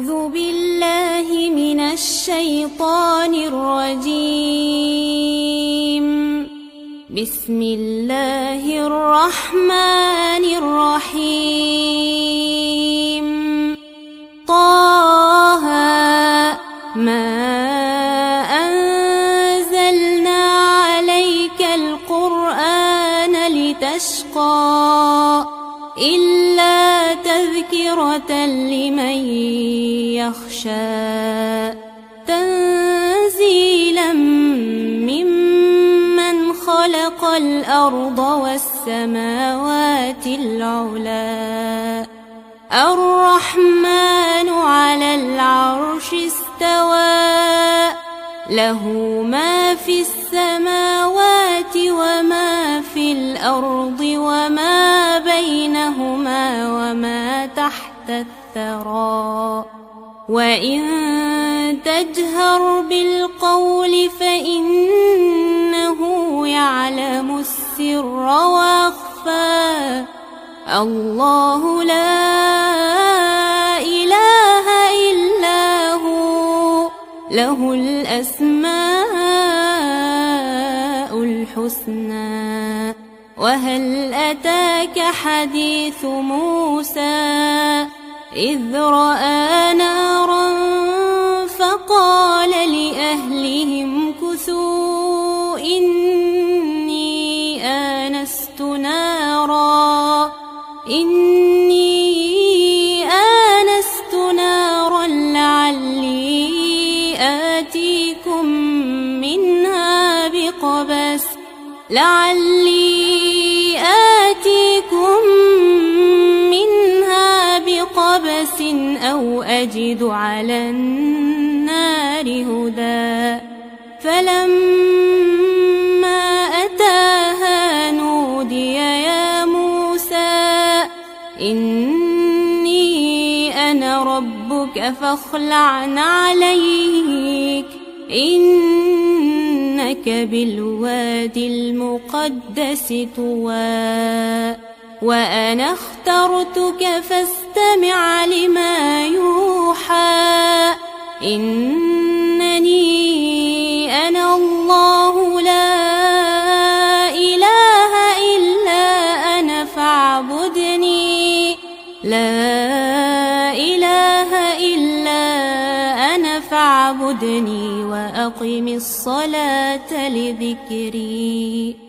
أعوذ بالله من الشيطان الرجيم. بسم الله الرحمن الرحيم. طه ما أنزلنا عليك القرآن لتشقى إلا تذكرة لمن يخشى تنزيلا ممن خلق الأرض والسماوات العلى. الرحمن على العرش استوى له ما في السماوات وما في الأرض وما بينهما وما تحت الثرى. وإن تجهر بالقول فإنه يعلم السر وأخفى. الله لا إله إلا هو له الأسماء الحسنى. وهل أتاك حديث موسى إذ رأى نارا فقال لأهلهم كثوا إني آنست نارا لعلي آتيكم منها بقبس أو أجد على النار هدى. فلما أتاها نودي يا موسى إني أنا ربك فاخلع نعليك إنك بالوادي المقدس طوى. وأنا اخترتك فاستمع لما يوحى إنني أنا الله لا إله إلا أنا فاعبدني. لا إله إلا أنا فاعبدني وأقم الصلاة لذكري.